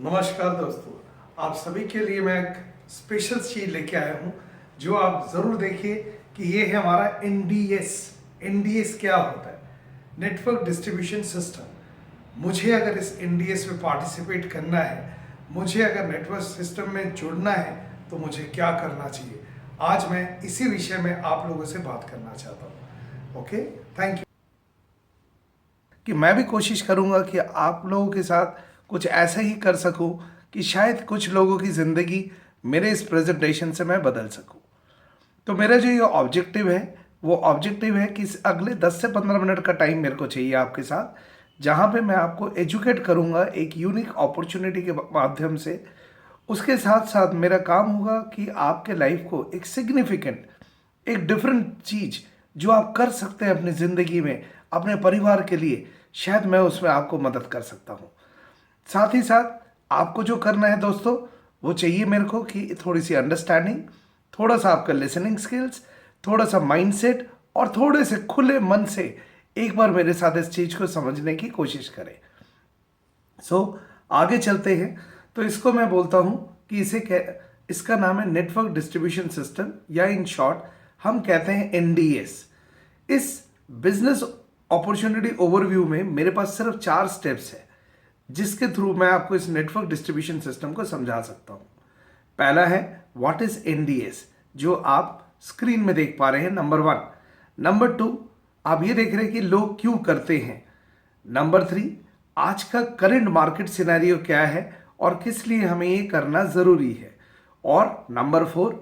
नमस्कार दोस्तों, आप सभी के लिए मैं एक स्पेशल चीज लेके आया हूँ जो आप ज़रूर देखिए कि ये है हमारा एनडीएस। एनडीएस क्या होता है? Network distribution system. मुझे अगर इस एनडीएस में पार्टिसिपेट करना है, मुझे अगर नेटवर्क सिस्टम में जुड़ना है तो मुझे क्या करना चाहिए, आज मैं इसी विषय में आप लोगों से बात करना चाहता हूँ। Okay, thank you. कि मैं भी कोशिश करूंगा कि आप लोगों के साथ कुछ ऐसा ही कर सकूं कि शायद कुछ लोगों की ज़िंदगी मेरे इस प्रेजेंटेशन से मैं बदल सकूं। तो मेरा जो ये ऑब्जेक्टिव है वो ऑब्जेक्टिव है कि इस अगले 10 से 15 मिनट का टाइम मेरे को चाहिए आपके साथ, जहां पे मैं आपको एजुकेट करूंगा एक यूनिक अपॉर्चुनिटी के माध्यम से। उसके साथ साथ मेरा काम होगा कि आपके लाइफ को एक सिग्निफिकेंट, एक डिफरेंट चीज जो आप कर सकते हैं अपनी ज़िंदगी में अपने परिवार के लिए, शायद मैं उसमें आपको मदद कर सकता हूँ। साथ ही साथ आपको जो करना है दोस्तों, वो चाहिए मेरे को कि थोड़ी सी अंडरस्टैंडिंग, थोड़ा सा आपका लिसनिंग स्किल्स, थोड़ा सा माइंडसेट और थोड़े से खुले मन से एक बार मेरे साथ इस चीज़ को समझने की कोशिश करें। आगे चलते हैं। तो इसको मैं बोलता हूँ कि इसका नाम है नेटवर्क डिस्ट्रीब्यूशन सिस्टम, या इन शॉर्ट हम कहते हैं एनडीएस। इस बिजनेस अपॉर्चुनिटी ओवरव्यू में मेरे पास सिर्फ 4 स्टेप्स है जिसके थ्रू मैं आपको इस नेटवर्क डिस्ट्रीब्यूशन सिस्टम को समझा सकता हूं। पहला है व्हाट इज एनडीएस, जो आप स्क्रीन में देख पा रहे हैं, नंबर 1। नंबर 2, आप ये देख रहे हैं कि लोग क्यों करते हैं। नंबर 3, आज का करंट मार्केट सिनेरियो क्या है और किस लिए हमें ये करना जरूरी है। और नंबर 4,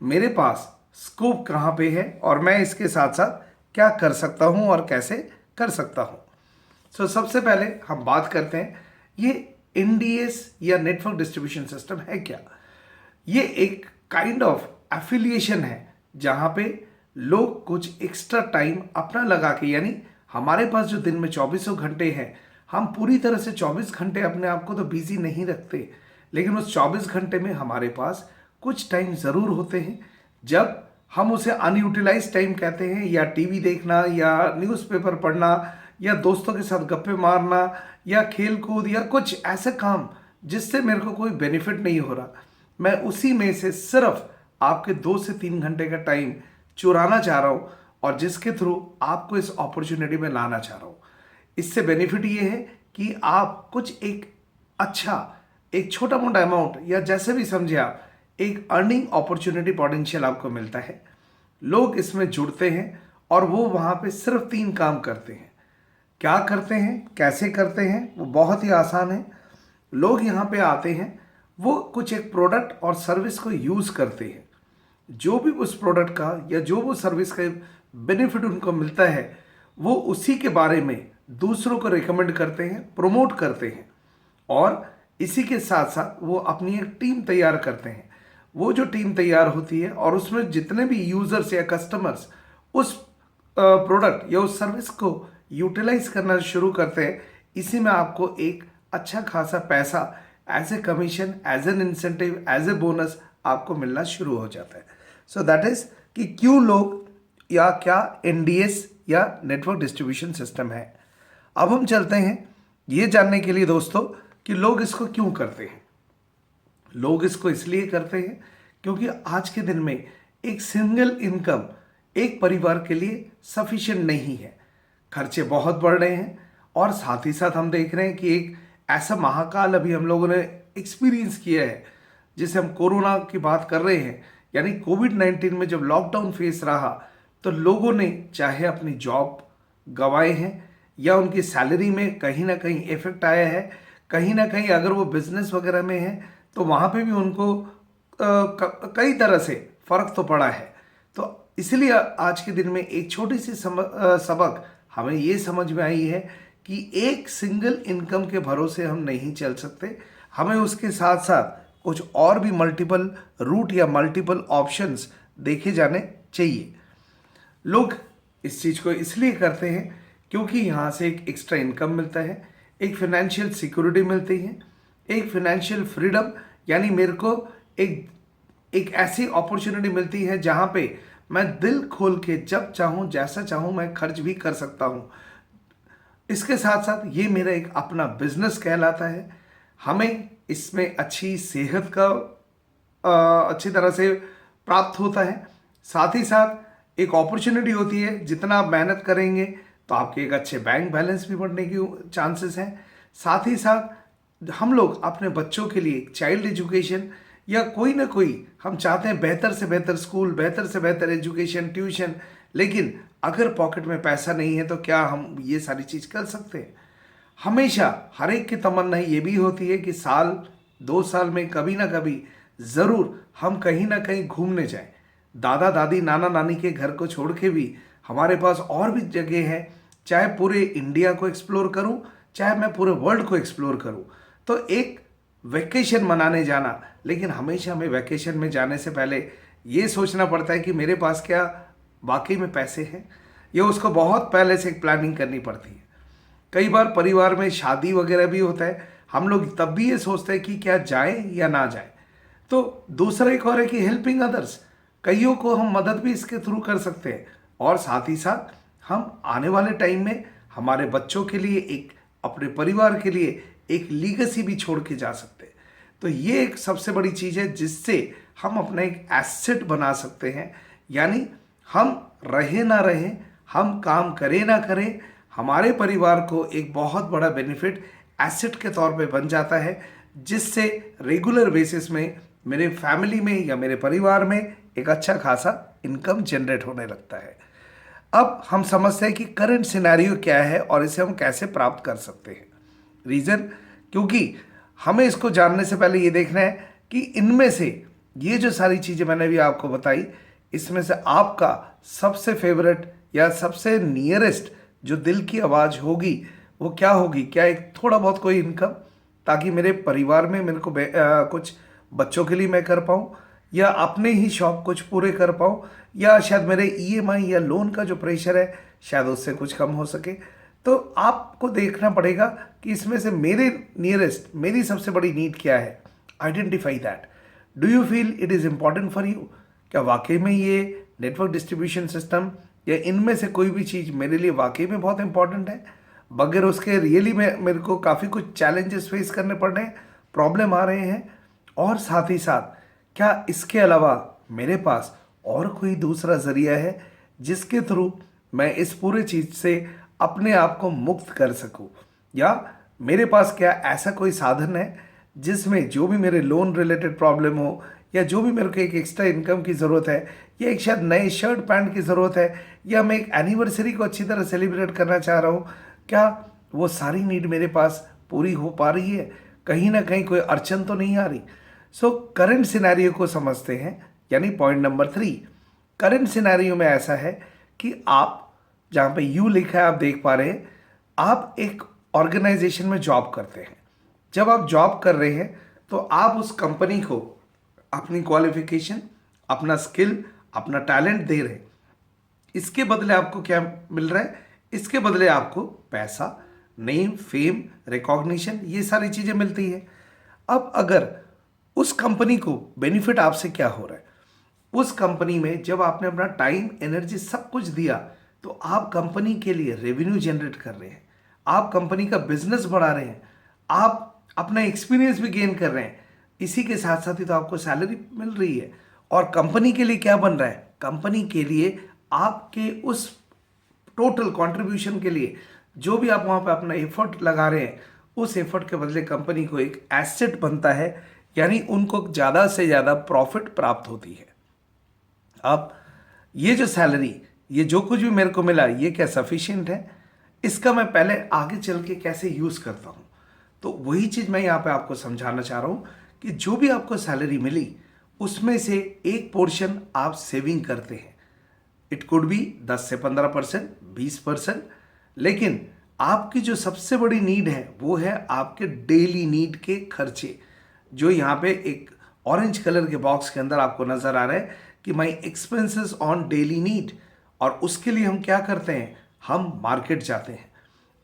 मेरे पास स्कोप कहां पे है और मैं इसके साथ साथ क्या कर सकता हूं और कैसे कर सकता हूं। सबसे पहले हम बात करते हैं ये एनडीएस या नेटवर्क डिस्ट्रीब्यूशन सिस्टम है क्या। ये एक काइंड ऑफ एफिलिएशन है जहां पे लोग कुछ एक्स्ट्रा टाइम अपना लगा के, यानी हमारे पास जो दिन में 24 घंटे हैं, हम पूरी तरह से 24 घंटे अपने आप को तो बिजी नहीं रखते, लेकिन उस 24 घंटे में हमारे पास कुछ टाइम ज़रूर होते हैं जब हम उसे अनयूटिलाइज टाइम कहते हैं, या टीवी देखना, या न्यूज़पेपर पढ़ना, या दोस्तों के साथ गप्पे मारना, या खेल कूद, या कुछ ऐसे काम जिससे मेरे को कोई बेनिफिट नहीं हो रहा। मैं उसी में से सिर्फ आपके 2 से 3 घंटे का टाइम चुराना चाह रहा हूँ और जिसके थ्रू आपको इस अपॉर्चुनिटी में लाना चाह रहा हूँ। इससे बेनिफिट ये है कि आप कुछ एक अच्छा, एक छोटा मोटा अमाउंट, या जैसे भी समझे आप, एक अर्निंग अपॉर्चुनिटी पोटेंशियल आपको मिलता है। लोग इसमें जुड़ते हैं और वो वहाँ पे सिर्फ 3 काम करते हैं। क्या करते हैं, कैसे करते हैं, वो बहुत ही आसान है। लोग यहाँ पे आते हैं, वो कुछ एक प्रोडक्ट और सर्विस को यूज़ करते हैं। जो भी उस प्रोडक्ट का या जो वो सर्विस का बेनिफिट उनको मिलता है, वो उसी के बारे में दूसरों को रिकमेंड करते हैं, प्रमोट करते हैं, और इसी के साथ साथ वो अपनी एक टीम तैयार करते हैं। वो जो टीम तैयार होती है और उसमें जितने भी यूजर्स या कस्टमर्स उस प्रोडक्ट या उस सर्विस को यूटिलाइज करना शुरू करते हैं, इसी में आपको एक अच्छा खासा पैसा as a commission, as an incentive, as a bonus आपको मिलना शुरू हो जाता है। दैट इज कि क्यों लोग, या क्या एनडीएस या नेटवर्क डिस्ट्रीब्यूशन सिस्टम है। अब हम चलते हैं ये जानने के लिए दोस्तों कि लोग इसको क्यों करते हैं। लोग इसको इसलिए करते हैं क्योंकि आज के दिन में एक सिंगल इनकम एक परिवार के लिए सफिशिएंट नहीं है। खर्चे बहुत बढ़ रहे हैं और साथ ही साथ हम देख रहे हैं कि एक ऐसा महाकाल अभी हम लोगों ने एक्सपीरियंस किया है जिसे हम कोरोना की बात कर रहे हैं, यानी कोविड-19 में जब लॉकडाउन फेस रहा तो लोगों ने चाहे अपनी जॉब गंवाए हैं या उनकी सैलरी में कहीं ना कहीं इफेक्ट आया है, कहीं ना कहीं अगर वो बिजनेस वगैरह में है तो वहाँ पे भी उनको कई तरह से फर्क तो पड़ा है। तो इसलिए आज के दिन में एक छोटी सी सबक हमें ये समझ में आई है कि एक सिंगल इनकम के भरोसे हम नहीं चल सकते, हमें उसके साथ साथ कुछ और भी मल्टीपल रूट या मल्टीपल ऑप्शंस देखे जाने चाहिए। लोग इस चीज़ को इसलिए करते हैं क्योंकि यहाँ से एक एक्स्ट्रा इनकम मिलता है, एक फिनेंशियल सिक्योरिटी मिलती है, एक फिनेंशियल फ्रीडम, यानी मेरे को एक ऐसी अपॉर्चुनिटी मिलती है जहाँ पे मैं दिल खोल के जब चाहूँ जैसा चाहूँ मैं खर्च भी कर सकता हूँ। इसके साथ साथ ये मेरा एक अपना बिजनेस कहलाता है। हमें इसमें अच्छी सेहत का अच्छी तरह से प्राप्त होता है। साथ ही साथ एक अपॉर्चुनिटी होती है, जितना आप मेहनत करेंगे तो आपके एक अच्छे बैंक बैलेंस भी बढ़ने की चांसेस हैं। साथ ही साथ हम लोग अपने बच्चों के लिए चाइल्ड एजुकेशन या कोई ना कोई, हम चाहते हैं बेहतर से बेहतर स्कूल, बेहतर से बेहतर एजुकेशन, ट्यूशन, लेकिन अगर पॉकेट में पैसा नहीं है तो क्या हम ये सारी चीज़ कर सकते हैं? हमेशा हर एक की तमन्ना ये भी होती है कि साल 2 साल में कभी ना कभी ज़रूर हम कहीं ना कहीं घूमने जाएं। दादा दादी नाना नानी के घर को छोड़ के भी हमारे पास और भी जगह है, चाहे पूरे इंडिया को एक्सप्लोर करूं, चाहे मैं पूरे वर्ल्ड को एक्सप्लोर करूं। तो एक वैकेशन मनाने जाना, लेकिन हमेशा हमें वैकेशन में जाने से पहले ये सोचना पड़ता है कि मेरे पास क्या वाकई में पैसे हैं, या उसको बहुत पहले से एक प्लानिंग करनी पड़ती है। कई बार परिवार में शादी वगैरह भी होता है, हम लोग तब भी ये सोचते हैं कि क्या जाए या ना जाए। तो दूसरा एक और है कि हेल्पिंग अदर्स, कईयों को हम मदद भी इसके थ्रू कर सकते हैं, और साथ ही साथ हम आने वाले टाइम में हमारे बच्चों के लिए, एक अपने परिवार के लिए एक लीगेसी भी छोड़ के जा सकते हैं। तो ये एक सबसे बड़ी चीज़ है जिससे हम अपना एक एसेट बना सकते हैं। यानी हम रहे ना रहें, हम काम करें ना करें, हमारे परिवार को एक बहुत बड़ा बेनिफिट एसेट के तौर पे बन जाता है, जिससे रेगुलर बेसिस में मेरे फैमिली में या मेरे परिवार में एक अच्छा खासा इनकम जनरेट होने लगता है। अब हम समझते हैं कि करंट सिनेरियो क्या है और इसे हम कैसे प्राप्त कर सकते हैं। रीज़न, क्योंकि हमें इसको जानने से पहले ये देखना है कि इनमें से ये जो सारी चीज़ें मैंने भी आपको बताई, इसमें से आपका सबसे फेवरेट या सबसे नियरेस्ट जो दिल की आवाज़ होगी वो क्या होगी? क्या एक थोड़ा बहुत कोई इनकम, ताकि मेरे परिवार में मेरे को कुछ बच्चों के लिए मैं कर पाऊँ, या अपने ही शौक कुछ पूरे कर पाऊँ, या शायद मेरे ईएमआई या लोन का जो प्रेशर है शायद उससे कुछ कम हो सके। तो आपको देखना पड़ेगा कि इसमें से मेरे नियरेस्ट, मेरी सबसे बड़ी नीड क्या है। Identify that. Do you feel it is important for you? क्या वाकई में ये नेटवर्क डिस्ट्रीब्यूशन सिस्टम या इनमें से कोई भी चीज़ मेरे लिए वाकई में बहुत इंपॉर्टेंट है? बगैर उसके रियली में मेरे को काफ़ी कुछ चैलेंजेस फेस करने पड़ रहे हैं, प्रॉब्लम आ रहे हैं, और साथ ही साथ क्या इसके अलावा मेरे पास और कोई दूसरा ज़रिया है जिसके थ्रू मैं इस पूरे चीज़ से अपने आप को मुक्त कर सकूं? या मेरे पास क्या ऐसा कोई साधन है जिसमें जो भी मेरे लोन रिलेटेड प्रॉब्लम हो, या जो भी मेरे को एक एक्स्ट्रा इनकम की ज़रूरत है, या एक शायद नए शर्ट पैंट की ज़रूरत है, या मैं एक एनिवर्सरी को अच्छी तरह सेलिब्रेट करना चाह रहा हूँ, क्या वो सारी नीड मेरे पास पूरी हो पा रही है? कहीं ना कहीं कोई अड़चन तो नहीं आ रही? सो करंट सिनेरियो को समझते हैं। यानी पॉइंट नंबर 3, करंट सिनेरियो में ऐसा है कि आप, जहाँ पे यू लिखा है आप देख पा रहे हैं, आप एक ऑर्गेनाइजेशन में जॉब करते हैं। जब आप जॉब कर रहे हैं तो आप उस कंपनी को अपनी क्वालिफिकेशन, अपना स्किल, अपना टैलेंट दे रहे हैं। इसके बदले आपको क्या मिल रहा है? इसके बदले आपको पैसा, नेम, फेम, रिकॉग्निशन, ये सारी चीज़ें मिलती है। अब अगर उस कंपनी को बेनिफिट आपसे क्या हो रहा है? उस कंपनी में जब आपने अपना टाइम, एनर्जी, सब कुछ दिया, तो आप कंपनी के लिए रेवेन्यू जनरेट कर रहे हैं, आप कंपनी का बिजनेस बढ़ा रहे हैं, आप अपना एक्सपीरियंस भी गेन कर रहे हैं। इसी के साथ साथ ही तो आपको सैलरी मिल रही है। और कंपनी के लिए क्या बन रहा है? कंपनी के लिए आपके उस टोटल कंट्रीब्यूशन के लिए जो भी आप वहाँ पे अपना एफर्ट लगा रहे हैं, उस एफर्ट के बदले कंपनी को एक एसेट बनता है, यानी उनको ज़्यादा से ज़्यादा प्रॉफिट प्राप्त होती है। अब ये जो सैलरी, ये जो कुछ भी मेरे को मिला, ये क्या सफिशिएंट है? इसका मैं पहले आगे चल के कैसे यूज़ करता हूँ, तो वही चीज़ मैं यहाँ पे आपको समझाना चाह रहा हूँ कि जो भी आपको सैलरी मिली उसमें से एक पोर्शन आप सेविंग करते हैं। इट कुड बी 10 से 15%, 20%, लेकिन आपकी जो सबसे बड़ी नीड है वो है आपके डेली नीड के खर्चे, जो यहाँ पे एक ऑरेंज कलर के बॉक्स के अंदर आपको नज़र आ रहा है कि माई एक्सपेंसेस ऑन डेली नीड। और उसके लिए हम क्या करते हैं? हम मार्केट जाते हैं।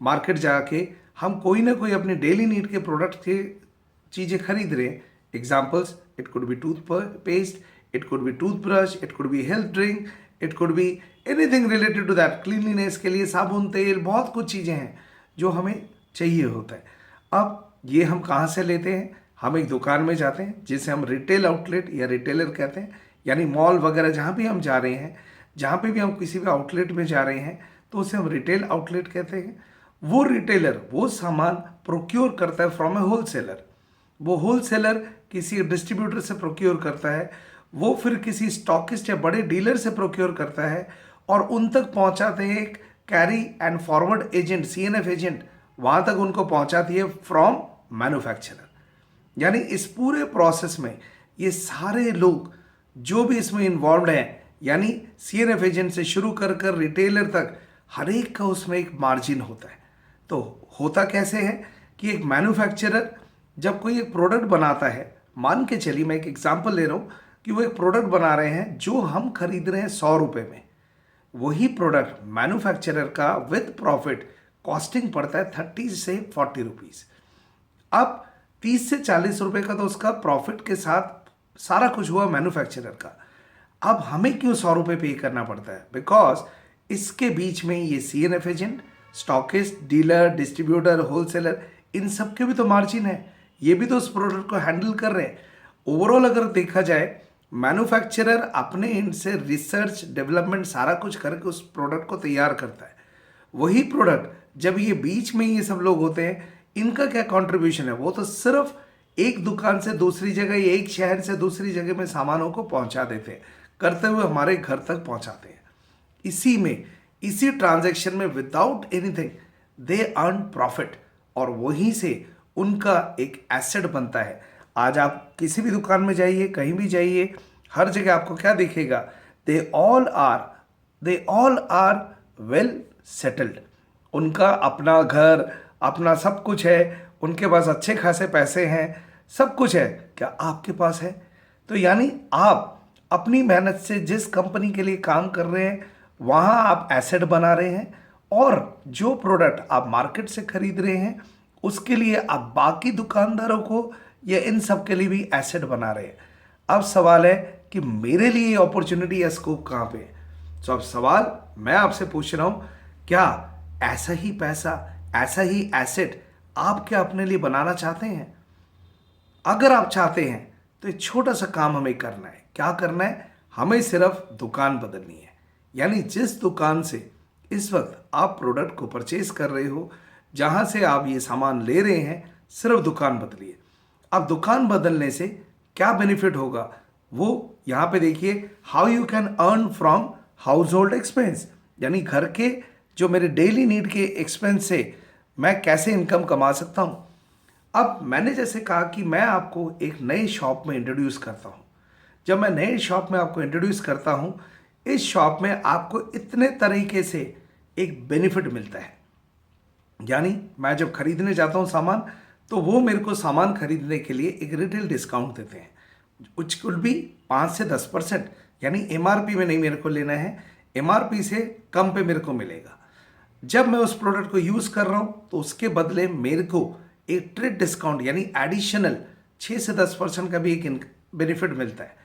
मार्केट जाके हम कोई ना कोई अपनी डेली नीड के प्रोडक्ट के चीज़ें खरीद रहे हैं। Examples, it could be toothpaste, it could be toothbrush, it could be health drink, it could be anything related to that. Cleanliness के लिए साबुन, तेल, बहुत कुछ चीज़ें हैं जो हमें चाहिए होता है। अब ये हम कहाँ से लेते हैं? हम एक दुकान में जाते हैं जिसे हम रिटेल आउटलेट या रिटेलर कहते हैं, यानी मॉल वगैरह जहाँ भी हम जा रहे हैं, जहाँ पे भी हम किसी भी आउटलेट में जा रहे हैं तो उसे हम रिटेल आउटलेट कहते हैं। वो रिटेलर वो सामान प्रोक्योर करता है फ्रॉम ए होलसेलर। वो होलसेलर किसी डिस्ट्रीब्यूटर से प्रोक्योर करता है, वो फिर किसी स्टॉकिस्ट या बड़े डीलर से प्रोक्योर करता है और उन तक पहुंचाते हैं एक carry and forward agent, CNF agent, वहां तक उनको पहुंचाती है फ्रॉम मैन्युफैक्चरर। यानी इस पूरे प्रोसेस में ये सारे लोग जो भी इसमें इन्वॉल्व हैं, यानी सीएनएफ एजेंट से शुरू कर कर रिटेलर तक, हर एक का उसमें एक मार्जिन होता है। तो होता कैसे है कि एक मैन्युफैक्चरर जब कोई एक प्रोडक्ट बनाता है, मान के चलिए मैं एक एग्जांपल ले रहा हूँ कि वो एक प्रोडक्ट बना रहे हैं जो हम खरीद रहे हैं 100 रुपये में, वही प्रोडक्ट मैन्युफैक्चरर का विद प्रॉफिट कॉस्टिंग पड़ता है 30 से 40 रुपीज़। अब 30 से 40 रुपए का तो उसका प्रॉफिट के साथ सारा कुछ हुआ मैन्युफैक्चरर का। अब हमें क्यों 100 रुपये पे करना पड़ता है? बिकॉज इसके बीच में ये CNF agent, stockist, dealer, distributor, wholesaler, इन सब के भी तो मार्जिन है। ये भी तो उस प्रोडक्ट को हैंडल कर रहे हैं। ओवरऑल अगर देखा जाए, मैन्युफैक्चरर अपने एंड से रिसर्च डेवलपमेंट सारा कुछ करके उस प्रोडक्ट को तैयार करता है। वही प्रोडक्ट जब ये बीच में ये सब लोग होते हैं, इनका क्या कंट्रीब्यूशन है? वो तो सिर्फ एक दुकान से दूसरी जगह या एक शहर से दूसरी जगह में सामानों को पहुंचा देते हैं, करते हुए हमारे घर तक पहुंचाते हैं। इसी में, इसी ट्रांजैक्शन में without anything they earn profit, और वहीं से उनका एक एसेट बनता है। आज आप किसी भी दुकान में जाइए, कहीं भी जाइए, हर जगह आपको क्या दिखेगा? They all are well settled. उनका अपना घर, अपना सब कुछ है, उनके पास अच्छे खासे पैसे हैं, सब कुछ है। क्या आपके पास है? तो यानी आप अपनी मेहनत से जिस कंपनी के लिए काम कर रहे हैं वहाँ आप एसेट बना रहे हैं, और जो प्रोडक्ट आप मार्केट से खरीद रहे हैं उसके लिए आप बाकी दुकानदारों को या इन सब के लिए भी एसेट बना रहे हैं। अब सवाल है कि मेरे लिए ये अपॉर्चुनिटी या स्कोप कहाँ पे है? तो अब सवाल मैं आपसे पूछ रहा हूँ, क्या ऐसा ही पैसा, ऐसा ही एसेट आप क्या अपने लिए बनाना चाहते हैं? अगर आप चाहते हैं तो एक छोटा सा काम हमें करना है। क्या करना है? हमें सिर्फ दुकान बदलनी है। यानी जिस दुकान से इस वक्त आप प्रोडक्ट को परचेज कर रहे हो, जहां से आप ये सामान ले रहे हैं, सिर्फ दुकान बदलिए। अब दुकान बदलने से क्या बेनिफिट होगा वो यहाँ पे देखिए, how you can earn from house hold expense, यानी घर के जो मेरे डेली नीड के एक्सपेंस से मैं कैसे इनकम कमा सकता हूँ। अब मैंने जैसे कहा कि मैं आपको एक नए शॉप में इंट्रोड्यूस करता हूँ। जब मैं नए शॉप में आपको इंट्रोड्यूस करता हूँ, इस शॉप में आपको इतने तरीके से एक बेनिफिट मिलता है। यानी मैं जब खरीदने जाता हूँ सामान, तो वो मेरे को सामान खरीदने के लिए एक रिटेल डिस्काउंट देते हैं, विच कुड बी 5 से 10%। यानी एमआरपी में नहीं मेरे को लेना है, एमआरपी से कम पे मेरे को मिलेगा। जब मैं उस प्रोडक्ट को यूज़ कर रहा हूँ तो उसके बदले मेरे को एक ट्रेड डिस्काउंट यानी एडिशनल 6 से 10% का भी एक बेनिफिट मिलता है।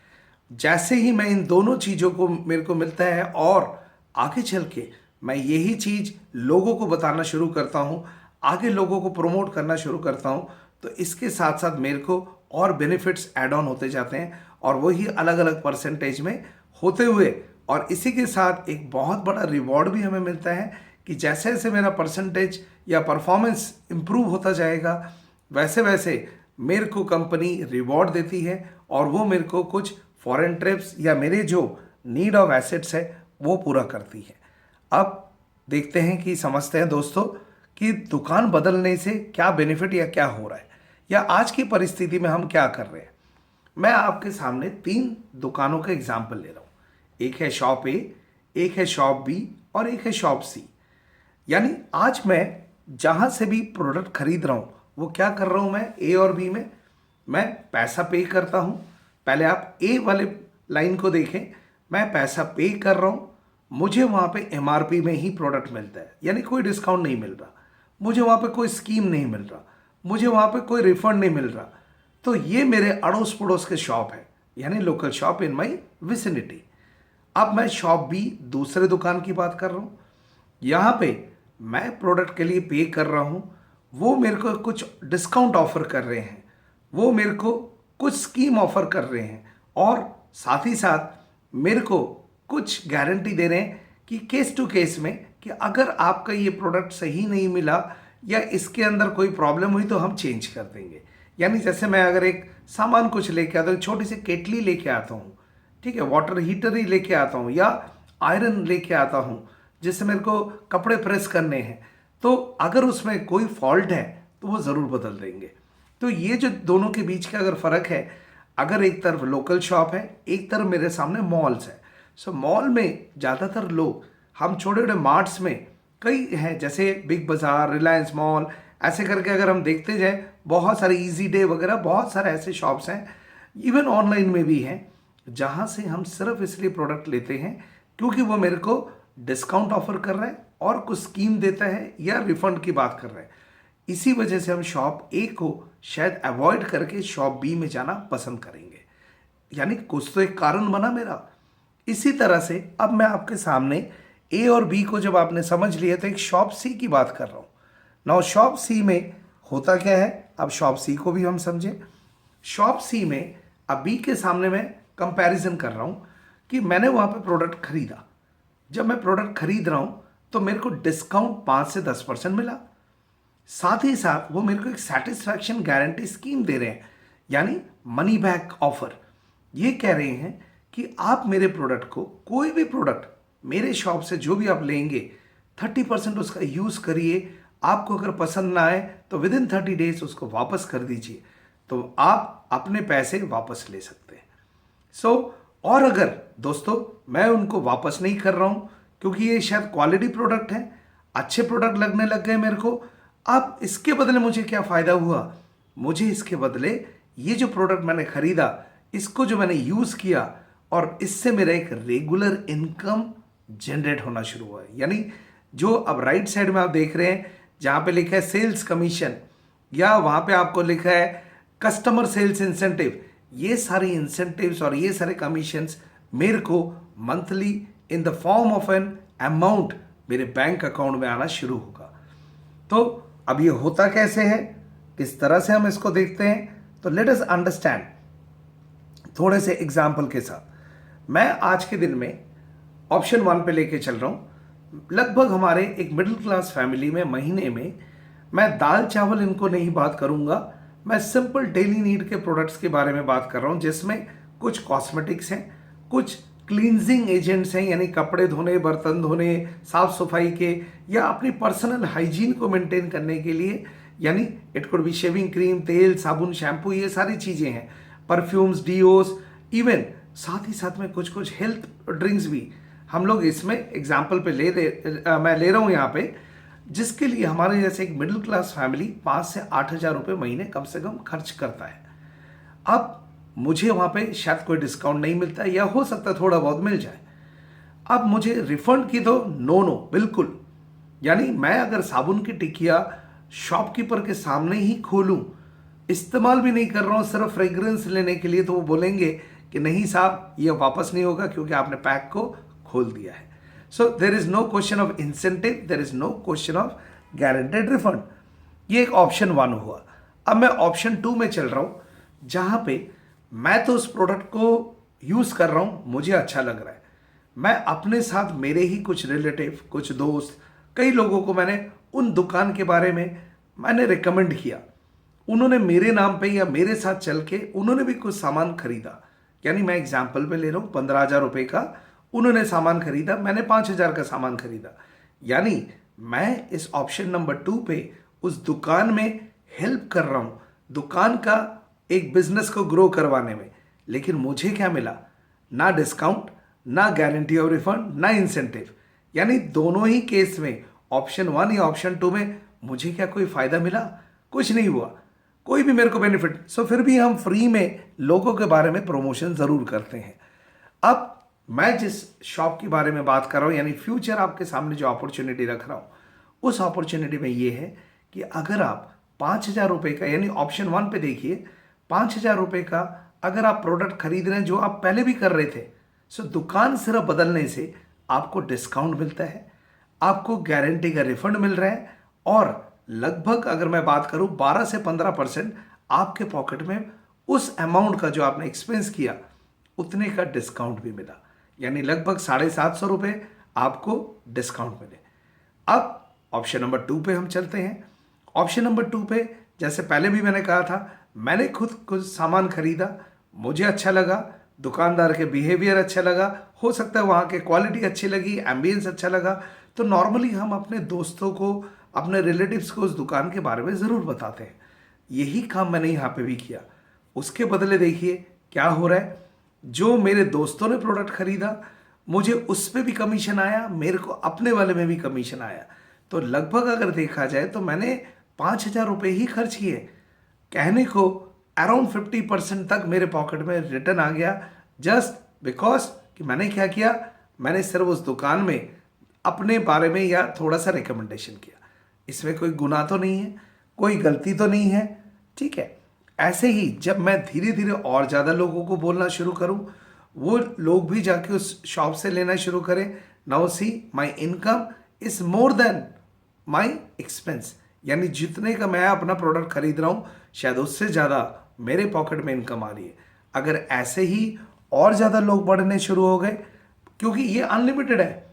जैसे ही मैं इन दोनों चीज़ों को मेरे को मिलता है और आगे चल के मैं यही चीज़ लोगों को बताना शुरू करता हूँ, आगे लोगों को प्रमोट करना शुरू करता हूँ, तो इसके साथ साथ मेरे को और बेनिफिट्स ऐड ऑन होते जाते हैं, और वही अलग अलग परसेंटेज में होते हुए, और इसी के साथ एक बहुत बड़ा रिवॉर्ड भी हमें मिलता है कि जैसे जैसे मेरा परसेंटेज या परफॉर्मेंस इम्प्रूव होता जाएगा, वैसे वैसे मेरे को कंपनी रिवॉर्ड देती है, और वो मेरे को कुछ फॉरेन ट्रिप्स या मेरे जो नीड ऑफ एसेट्स है वो पूरा करती है। अब देखते हैं कि समझते हैं दोस्तों कि दुकान बदलने से क्या बेनिफिट या क्या हो रहा है, या आज की परिस्थिति में हम क्या कर रहे हैं। मैं आपके सामने 3 दुकानों का एग्जाम्पल ले रहा हूँ। एक है शॉप ए, एक है शॉप बी, और एक है शॉप सी। यानी आज मैं जहाँ से भी प्रोडक्ट खरीद रहा हूँ वो क्या कर रहा हूँ, मैं ए और बी में मैं पैसा पे करता हूँ। पहले आप ए वाले लाइन को देखें, मैं पैसा पे कर रहा हूँ, मुझे वहाँ पे एमआरपी में ही प्रोडक्ट मिलता है, यानी कोई डिस्काउंट नहीं मिल रहा, मुझे वहाँ पे कोई स्कीम नहीं मिल रहा, मुझे वहाँ पे कोई रिफंड नहीं मिल रहा। तो ये मेरे अड़ोस पड़ोस के शॉप है, यानी local shop in my vicinity. अब मैं शॉप बी दूसरे दुकान की बात कर रहा हूँ। यहाँ पे मैं प्रोडक्ट के लिए पे कर रहा हूँ, वो मेरे को कुछ डिस्काउंट ऑफर कर रहे हैं, वो मेरे को कुछ स्कीम ऑफर कर रहे हैं, और साथ ही साथ मेरे को कुछ गारंटी दे रहे हैं कि केस टू केस में कि अगर आपका ये प्रोडक्ट सही नहीं मिला या इसके अंदर कोई प्रॉब्लम हुई तो हम चेंज कर देंगे। यानी जैसे मैं अगर एक सामान कुछ लेके आता हूँ, छोटी सी केटली लेके आता हूँ, ठीक है, वाटर हीटर ही लेके आता हूँ, या आयरन लेके आता हूँ जिससे मेरे को कपड़े प्रेस करने हैं, तो अगर उसमें कोई फॉल्ट है तो वो ज़रूर बदल देंगे। तो ये जो दोनों के बीच का अगर फ़र्क है, अगर एक तरफ लोकल शॉप है, एक तरफ मेरे सामने मॉल्स है। सो मॉल में ज़्यादातर लोग, हम छोटे छोटे मार्ट्स में कई हैं, जैसे बिग बाज़ार, रिलायंस मॉल, ऐसे करके अगर हम देखते जाएं, बहुत सारे इजी डे वगैरह, बहुत सारे ऐसे शॉप्स हैं, इवन ऑनलाइन में भी हैं, जहाँ से हम सिर्फ इसलिए प्रोडक्ट लेते हैं क्योंकि वो मेरे को डिस्काउंट ऑफर कर रहा है और कुछ स्कीम देता है या रिफंड की बात कर रहा है। इसी वजह से हम शॉप ए को शायद अवॉइड करके शॉप बी में जाना पसंद करेंगे। यानी कुछ तो एक कारण बना मेरा। इसी तरह से अब मैं आपके सामने ए और बी को जब आपने समझ लिया तो एक शॉप सी की बात कर रहा हूँ। नाउ शॉप सी में होता क्या है, अब शॉप सी को भी हम समझें। शॉप सी में अब बी के सामने मैं कंपैरिजन कर रहा हूँ कि मैंने वहाँ पे प्रोडक्ट खरीदा। जब मैं प्रोडक्ट खरीद रहा हूँ तो मेरे को डिस्काउंट 5 से 10% मिला। साथ ही साथ वो मेरे को एक सेटिस्फैक्शन गारंटी स्कीम दे रहे हैं, यानी मनी बैक ऑफर। ये कह रहे हैं कि आप मेरे प्रोडक्ट को, कोई भी प्रोडक्ट मेरे शॉप से जो भी आप लेंगे, 30% उसका यूज़ करिए, आपको अगर पसंद ना आए तो विद इन 30 डेज उसको वापस कर दीजिए, तो आप अपने पैसे वापस ले सकते हैं। और अगर दोस्तों मैं उनको वापस नहीं कर रहा हूँ क्योंकि ये शायद क्वालिटी प्रोडक्ट है, अच्छे प्रोडक्ट लगने लग गए मेरे को, अब इसके बदले मुझे क्या फ़ायदा हुआ, मुझे इसके बदले ये जो प्रोडक्ट मैंने ख़रीदा, इसको जो मैंने यूज़ किया और इससे मेरा एक रेगुलर इनकम जनरेट होना शुरू हुआ है। यानी जो अब राइट साइड में आप देख रहे हैं जहाँ पे लिखा है सेल्स कमीशन, या वहाँ पे आपको लिखा है कस्टमर सेल्स इंसेंटिव, ये सारे इंसेंटिव्स और ये सारे कमीशंस मेरे को monthly in the form of an amount मेरे बैंक अकाउंट में आना शुरू होगा। तो अब ये होता कैसे है, किस तरह से हम इसको देखते हैं, तो लेट अस अंडरस्टैंड थोड़े से एग्जाम्पल के साथ। मैं आज के दिन में ऑप्शन 1 पे लेके चल रहा हूँ। लगभग हमारे एक मिडिल क्लास फैमिली में महीने में, मैं दाल चावल इनको नहीं बात करूँगा, मैं सिंपल डेली नीड के प्रोडक्ट्स के बारे में बात कर रहा हूँ, जिसमें कुछ कॉस्मेटिक्स हैं, कुछ क्लींजिंग एजेंट्स हैं, यानी कपड़े धोने, बर्तन धोने, साफ सफाई के, या अपनी पर्सनल हाइजीन को मेंटेन करने के लिए, यानी it could B shaving cream, तेल, साबुन, शैम्पू, ये सारी चीज़ें हैं, परफ्यूम्स, डीओस, इवन साथ ही साथ में कुछ कुछ हेल्थ ड्रिंक्स भी हम लोग इसमें एग्जाम्पल पे मैं ले रहा हूँ यहाँ पे, जिसके लिए हमारे जैसे एक मिडिल क्लास फैमिली 5 से 8 हज़ार रुपये महीने कम से कम खर्च करता है। अब मुझे वहाँ पे शायद कोई डिस्काउंट नहीं मिलता है, या हो सकता है थोड़ा बहुत मिल जाए। अब मुझे रिफंड की तो नो बिल्कुल। यानी मैं अगर साबुन की टिकिया शॉपकीपर के सामने ही खोलूं, इस्तेमाल भी नहीं कर रहा हूँ, सिर्फ फ्रेग्रेंस लेने के लिए, तो वो बोलेंगे कि नहीं साहब ये वापस नहीं होगा क्योंकि आपने पैक को खोल दिया है। So there is no question of incentive, there is no question of guaranteed refund. ये एक ऑप्शन 1 हुआ। अब मैं ऑप्शन 2 में चल रहा हूँ, जहाँ पे मैं तो उस प्रोडक्ट को यूज़ कर रहा हूँ, मुझे अच्छा लग रहा है, मैं अपने साथ मेरे ही कुछ रिलेटिव, कुछ दोस्त, कई लोगों को मैंने उन दुकान के बारे में मैंने रिकमेंड किया, उन्होंने मेरे नाम पे या मेरे साथ चल के उन्होंने भी कुछ सामान खरीदा। यानी मैं एग्जाम्पल पे ले रहा हूँ, 15,000 रुपये का उन्होंने सामान खरीदा, मैंने 5,000 का सामान खरीदा। यानी मैं इस ऑप्शन नंबर 2 पे उस दुकान में हेल्प कर रहा हूँ, दुकान का एक बिजनेस को ग्रो करवाने में। लेकिन मुझे क्या मिला, ना डिस्काउंट, ना गारंटी ऑफ रिफंड, ना इंसेंटिव। यानी दोनों ही केस में, ऑप्शन 1 या ऑप्शन 2 में, मुझे क्या कोई फायदा मिला, कुछ नहीं हुआ, कोई भी मेरे को बेनिफिट। सो फिर भी हम फ्री में लोगों के बारे में प्रमोशन जरूर करते हैं। अब मैं जिस शॉप के बारे में बात कर रहा हूँ, यानी फ्यूचर आपके सामने जो अपॉर्चुनिटी रख रहा हूँ, उस अपॉर्चुनिटी में ये है कि अगर आप 5,000 रुपये का, यानी ऑप्शन 1 पे देखिए, 5,000 रुपये का अगर आप प्रोडक्ट खरीद रहे हैं जो आप पहले भी कर रहे थे, सो दुकान सिर्फ बदलने से आपको डिस्काउंट मिलता है, आपको गारंटी का रिफंड मिल रहा है, और लगभग अगर मैं बात करूं 12 से 15% आपके पॉकेट में उस अमाउंट का जो आपने एक्सपेंस किया उतने का डिस्काउंट भी मिला, यानी लगभग 750 रुपये आपको डिस्काउंट मिले। अब ऑप्शन नंबर 2 पे हम चलते हैं। ऑप्शन नंबर 2 पे जैसे पहले भी मैंने कहा था, मैंने खुद कुछ सामान खरीदा, मुझे अच्छा लगा, दुकानदार के बिहेवियर अच्छा लगा, हो सकता है वहाँ के क्वालिटी अच्छी लगी, एम्बियंस अच्छा लगा, तो नॉर्मली हम अपने दोस्तों को, अपने रिलेटिव्स को उस दुकान के बारे में ज़रूर बताते हैं। यही काम मैंने यहाँ पे भी किया। उसके बदले देखिए क्या हो रहा है, जो मेरे दोस्तों ने प्रोडक्ट खरीदा मुझे उस पर भी कमीशन आया, मेरे को अपने वाले में भी कमीशन आया। तो लगभग अगर देखा जाए तो मैंने 5,000 रुपये ही खर्च किए, कहने को अराउंड 50% तक मेरे पॉकेट में रिटर्न आ गया, जस्ट बिकॉज कि मैंने क्या किया, मैंने सिर्फ उस दुकान में अपने बारे में या थोड़ा सा रिकमेंडेशन किया। इसमें कोई गुनाह तो नहीं है, कोई गलती तो नहीं है, ठीक है। ऐसे ही जब मैं धीरे धीरे और ज़्यादा लोगों को बोलना शुरू करूं, वो लोग भी जाके उस शॉप से लेना शुरू करें। Now see my income is more than my expense, यानी जितने का मैं अपना प्रोडक्ट खरीद रहा हूँ शायद उससे ज़्यादा मेरे पॉकेट में इनकम आ रही है। अगर ऐसे ही और ज़्यादा लोग बढ़ने शुरू हो गए, क्योंकि ये अनलिमिटेड है,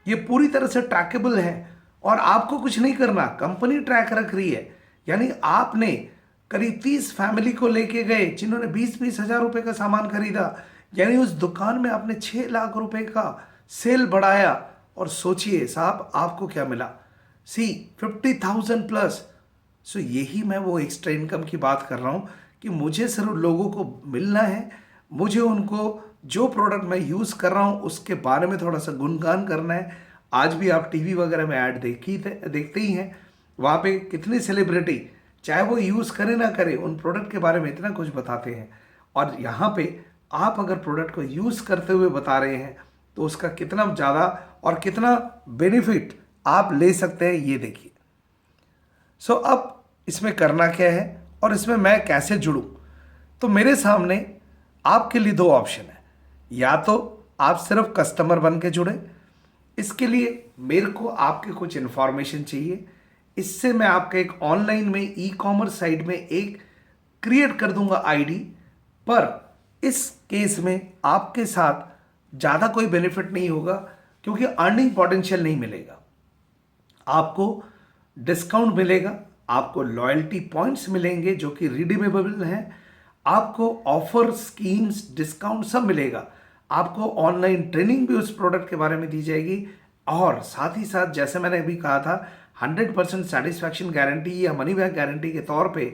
ये पूरी तरह से ट्रैकेबल है और आपको कुछ नहीं करना, कंपनी ट्रैक रख रही है। यानी आपने करीब 30 फैमिली को लेके गए जिन्होंने 20-20 हज़ार रुपये का सामान खरीदा, यानी उस दुकान में आपने 6 लाख रुपए का सेल बढ़ाया। और सोचिए साहब आपको क्या मिला, सी 50,000 प्लस। सो यही मैं वो एक्स्ट्रा इनकम की बात कर रहा हूँ कि मुझे सिर्फ लोगों को मिलना है, मुझे उनको जो प्रोडक्ट मैं यूज़ कर रहा हूँ उसके बारे में थोड़ा सा गुणगान करना है। आज भी आप टीवी वगैरह में ऐड देखते ही हैं, वहाँ पे कितनी सेलिब्रिटी चाहे वो यूज़ करे ना करे उन प्रोडक्ट के बारे में इतना कुछ बताते हैं। और यहाँ पे आप अगर प्रोडक्ट को यूज़ करते हुए बता रहे हैं तो उसका कितना ज़्यादा और कितना बेनिफिट आप ले सकते हैं ये देखिए। सो अब इसमें करना क्या है और इसमें मैं कैसे जुड़ूं, तो मेरे सामने आपके लिए 2 ऑप्शन है। या तो आप सिर्फ कस्टमर बन के जुड़े, इसके लिए मेरे को आपके कुछ इन्फॉर्मेशन चाहिए। इससे मैं आपका एक ऑनलाइन में ई-कॉमर्स साइट में एक क्रिएट कर दूंगा आईडी, पर इस केस में आपके साथ ज़्यादा कोई बेनिफिट नहीं होगा क्योंकि अर्निंग पोटेंशियल नहीं मिलेगा। आपको डिस्काउंट मिलेगा, आपको लॉयल्टी पॉइंट्स मिलेंगे जो कि रिडीमेबल हैं, आपको ऑफर स्कीम्स डिस्काउंट सब मिलेगा, आपको ऑनलाइन ट्रेनिंग भी उस प्रोडक्ट के बारे में दी जाएगी। और साथ ही साथ जैसे मैंने अभी कहा था 100% सेटिस्फैक्शन गारंटी या मनी बैक गारंटी के तौर पे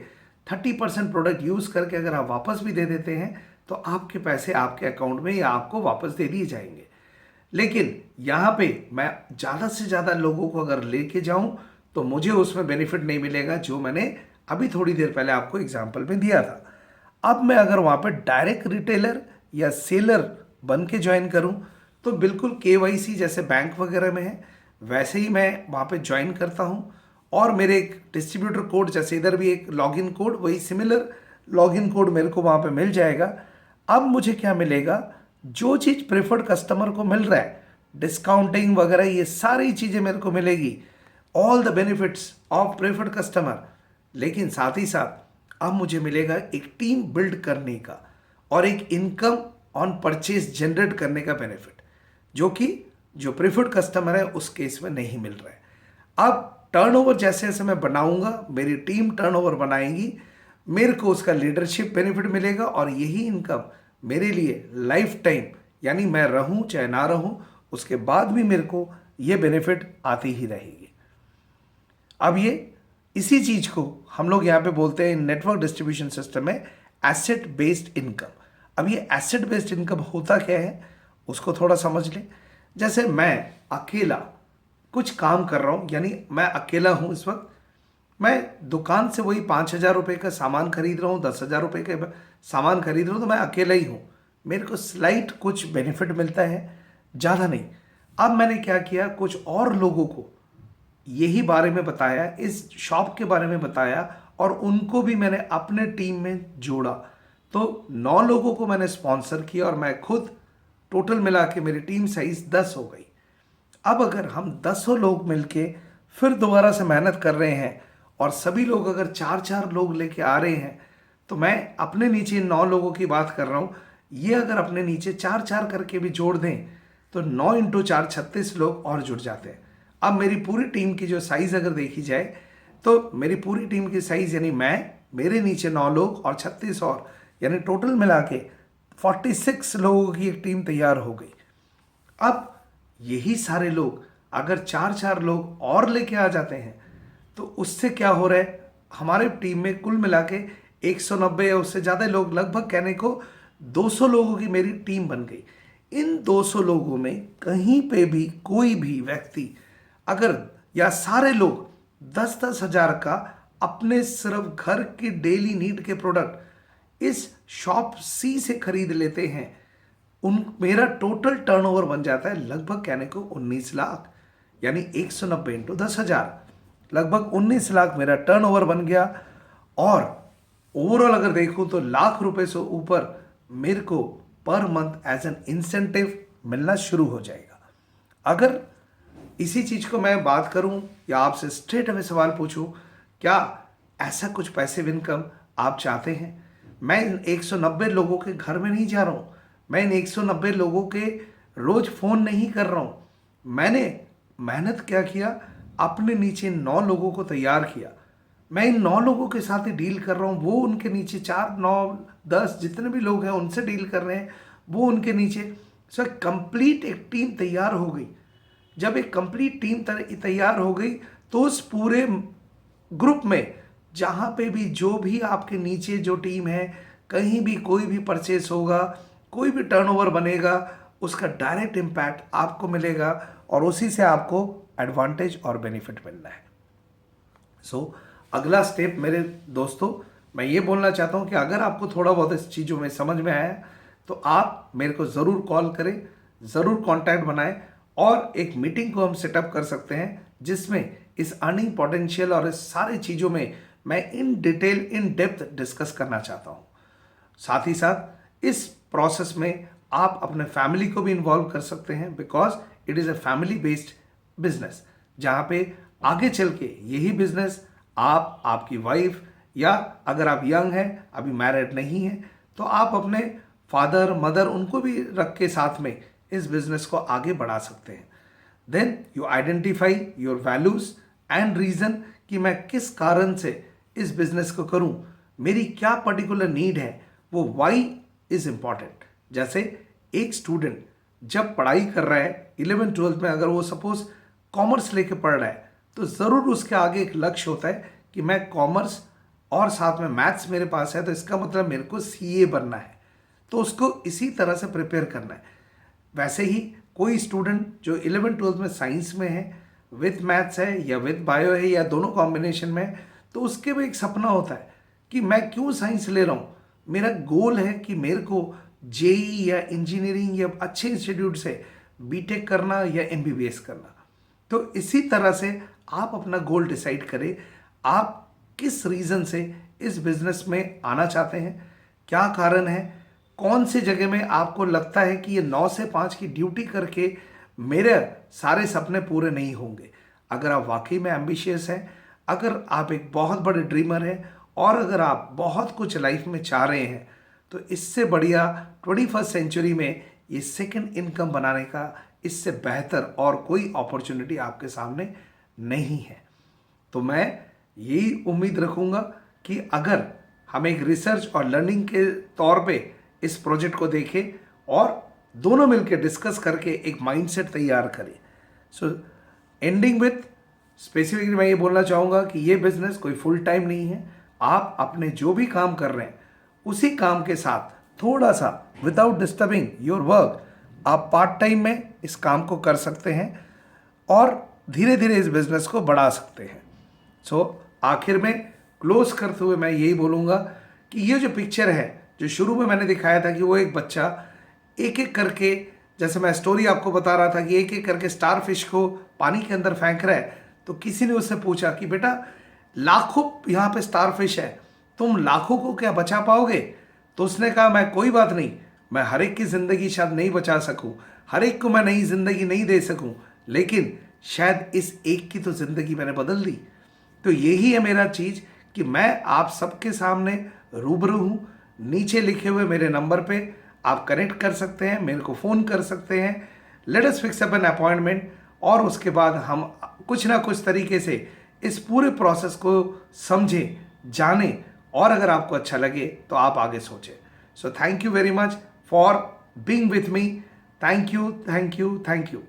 30% प्रोडक्ट यूज़ करके अगर आप वापस भी दे देते हैं तो आपके पैसे आपके अकाउंट में या आपको वापस दे दिए जाएंगे। लेकिन यहाँ पे मैं ज़्यादा से ज़्यादा लोगों को अगर लेके जाऊँ तो मुझे उसमें बेनिफिट नहीं मिलेगा जो मैंने अभी थोड़ी देर पहले आपको एग्जाम्पल में दिया था। अब मैं अगर वहाँ पे डायरेक्ट रिटेलर या सेलर बन के ज्वाइन करूँ तो बिल्कुल KYC जैसे बैंक वगैरह में है वैसे ही मैं वहाँ पे ज्वाइन करता हूँ और मेरे एक डिस्ट्रीब्यूटर कोड, जैसे इधर भी एक लॉगिन कोड, वही सिमिलर लॉगिन कोड मेरे को वहाँ पे मिल जाएगा। अब मुझे क्या मिलेगा, जो चीज़ प्रेफर्ड कस्टमर को मिल रहा है, डिस्काउंटिंग वगैरह ये सारी चीज़ें मेरे को मिलेगी, all the benefits of preferred customer. लेकिन साथ ही साथ अब मुझे मिलेगा एक टीम बिल्ड करने का और एक इनकम ऑन परचेज जनरेट करने का बेनिफिट, जो कि जो प्रेफर्ड कस्टमर है उस केस में नहीं मिल रहा है। अब टर्नओवर जैसे जैसे मैं बनाऊंगा, मेरी टीम टर्नओवर बनाएंगी, मेरे को उसका लीडरशिप बेनिफिट मिलेगा और यही इनकम मेरे लिए लाइफ टाइम, यानी मैं रहूं चाहे ना रहूं उसके बाद भी मेरे को ये बेनिफिट आती ही रहेगी। अब ये इसी चीज को हम लोग यहाँ पे बोलते हैं नेटवर्क डिस्ट्रीब्यूशन सिस्टम में एसेट बेस्ड इनकम। अब ये एसेट बेस्ड इनकम होता क्या है उसको थोड़ा समझ लें। जैसे मैं अकेला कुछ काम कर रहा हूँ, यानी मैं अकेला हूँ इस वक्त, मैं दुकान से वही 5,000 रुपये का सामान खरीद रहा हूँ, 10,000 रुपये का सामान खरीद रहा हूँ, तो मैं अकेला ही हूँ, मेरे को स्लाइट कुछ बेनिफिट मिलता है, ज़्यादा नहीं। अब मैंने क्या किया, कुछ और लोगों को यही बारे में बताया, इस शॉप के बारे में बताया और उनको भी मैंने अपने टीम में जोड़ा। तो 9 लोगों को मैंने स्पॉन्सर किया और मैं खुद टोटल मिला के मेरी टीम साइज 10 हो गई। अब अगर हम 10 लोग मिलके फिर दोबारा से मेहनत कर रहे हैं और सभी लोग अगर 4-4 लोग लेके आ रहे हैं, तो मैं अपने नीचे 9 लोगों की बात कर रहा हूँ, ये अगर अपने नीचे 4-4 करके भी जोड़ दें तो 9 इंटू 4 36 लोग और जुड़ जाते हैं। अब मेरी पूरी टीम की जो साइज अगर देखी जाए तो मेरी पूरी टीम की साइज यानी मैं, मेरे नीचे 9 लोग और 36 और, यानी टोटल मिला के 46 लोगों की एक टीम तैयार हो गई। अब यही सारे लोग अगर 4-4 लोग और लेके आ जाते हैं तो उससे क्या हो रहा है, हमारे टीम में कुल मिला के 190 या उससे ज़्यादा लोग, लगभग कहने को 200 लोगों की मेरी टीम बन गई। इन 200 लोगों में कहीं पे भी कोई भी व्यक्ति अगर, या सारे लोग 10-10 हज़ार का अपने सिर्फ घर के डेली नीड के प्रोडक्ट इस शॉप सी से खरीद लेते हैं, मेरा टोटल टर्नओवर बन जाता है लगभग कहने को 19 लाख, यानी 190 इंटू 10,000, लगभग 19 लाख मेरा टर्नओवर बन गया। और ओवरऑल अगर देखूं तो लाख रुपए से ऊपर मेरे को per month as an incentive मिलना शुरू हो जाएगा। अगर इसी चीज को मैं बात करूं या आपसे स्ट्रेट अवे सवाल पूछूं, क्या ऐसा कुछ पैसिव इनकम आप चाहते हैं? मैं इन 190 लोगों के घर में नहीं जा रहा हूं, मैं इन 190 लोगों के रोज फोन नहीं कर रहा हूं। मैंने मेहनत क्या किया, अपने नीचे 9 लोगों को तैयार किया। मैं इन 9 लोगों के साथ ही डील कर रहा हूं, वो उनके नीचे 4, 9, 10 जितने भी लोग हैं उनसे डील कर रहे हैं, वो उनके नीचे। सो कंप्लीट एक टीम तैयार हो गई। जब एक कंप्लीट टीम तैयार हो गई तो उस पूरे ग्रुप में जहां पे भी जो भी आपके नीचे जो टीम है, कहीं भी कोई भी परचेस होगा, कोई भी टर्नओवर बनेगा, उसका डायरेक्ट इम्पैक्ट आपको मिलेगा और उसी से आपको एडवांटेज और बेनिफिट मिलना है। सो अगला स्टेप मेरे दोस्तों, मैं ये बोलना चाहता हूं कि अगर आपको थोड़ा बहुत इस चीज़ों में समझ में आया तो आप मेरे को ज़रूर कॉल करें, ज़रूर कॉन्टैक्ट बनाएं और एक मीटिंग को हम सेटअप कर सकते हैं जिसमें इस अर्निंग पोटेंशियल और इस सारी चीज़ों में मैं in detail, in depth discuss करना चाहता हूं। साथ ही साथ इस प्रोसेस में आप अपने फैमिली को भी इन्वॉल्व कर सकते हैं, because it is a family based business, जहाँ पे आगे चल के यही बिजनेस आप, आपकी वाइफ, या अगर आप यंग हैं, अभी मैरिड नहीं हैं, तो आप अपने फादर, मदर, उनको भी रख के साथ में इस बिजनेस को आगे बढ़ा सकते हैं। Then you identify your values and reason कि मैं किस कारण से इस बिजनेस को करूं, मेरी क्या पर्टिकुलर नीड है, वो वाई इज इंपॉर्टेंट। जैसे एक स्टूडेंट जब पढ़ाई कर रहा है 11th-12th में, अगर वो सपोज कॉमर्स लेके पढ़ रहा है तो ज़रूर उसके आगे एक लक्ष्य होता है कि मैं कॉमर्स और साथ में मैथ्स मेरे पास है तो इसका मतलब मेरे को सीए बनना है, तो उसको इसी तरह से प्रिपेयर करना है। वैसे ही कोई स्टूडेंट जो 11th-12th में साइंस में है, विथ मैथ्स है या विथ बायो है या दोनों कॉम्बिनेशन में है, तो उसके भी एक सपना होता है कि मैं क्यों साइंस ले रहा हूँ, मेरा गोल है कि मेरे को जेई या इंजीनियरिंग या अच्छे इंस्टीट्यूट से बीटेक करना या एमबीबीएस करना। तो इसी तरह से आप अपना गोल डिसाइड करें, आप किस रीज़न से इस बिजनेस में आना चाहते हैं, क्या कारण है, कौन सी जगह में आपको लगता है कि ये 9 से 5 की ड्यूटी करके मेरे सारे सपने पूरे नहीं होंगे। अगर आप वाकई में एम्बिशियस हैं, अगर आप एक बहुत बड़े ड्रीमर हैं और अगर आप बहुत कुछ लाइफ में चाह रहे हैं, तो इससे बढ़िया 21st सेंचुरी में ये सेकंड इनकम बनाने का इससे बेहतर और कोई अपॉर्चुनिटी आपके सामने नहीं है। तो मैं यही उम्मीद रखूंगा कि अगर हम एक रिसर्च और लर्निंग के तौर पे इस प्रोजेक्ट को देखें और दोनों मिलकर डिस्कस करके एक माइंडसेट तैयार करें। सो एंडिंग विथ स्पेसिफिकली मैं ये बोलना चाहूँगा कि ये बिजनेस कोई फुल टाइम नहीं है। आप अपने जो भी काम कर रहे हैं उसी काम के साथ थोड़ा सा विदाउट डिस्टर्बिंग योर वर्क आप पार्ट टाइम में इस काम को कर सकते हैं और धीरे धीरे इस बिजनेस को बढ़ा सकते हैं। सो आखिर में क्लोज करते हुए मैं यही बोलूँगा कि ये जो पिक्चर है, जो शुरू में मैंने दिखाया था कि वो एक बच्चा एक एक करके, जैसे मैं स्टोरी आपको बता रहा था कि एक एक करके स्टार फिश को पानी के अंदर फेंक रहा है, तो किसी ने उससे पूछा कि बेटा लाखों यहाँ पे स्टार फिश है, तुम लाखों को क्या बचा पाओगे? तो उसने कहा मैं कोई बात नहीं, मैं हर एक की ज़िंदगी शायद नहीं बचा सकूँ, हर एक को मैं नई ज़िंदगी नहीं दे सकूँ, लेकिन शायद इस एक की तो ज़िंदगी मैंने बदल दी। तो यही है मेरा चीज़ कि मैं आप सबके सामने रूबरू हूँ। नीचे लिखे हुए मेरे नंबर पे आप कनेक्ट कर सकते हैं, मेरे को फ़ोन कर सकते हैं। Let us fix up an appointment, और उसके बाद हम कुछ ना कुछ तरीके से इस पूरे प्रोसेस को समझें, जानें, और अगर आपको अच्छा लगे तो आप आगे सोचें। So thank you very much for being with me. Thank you, thank you, thank you.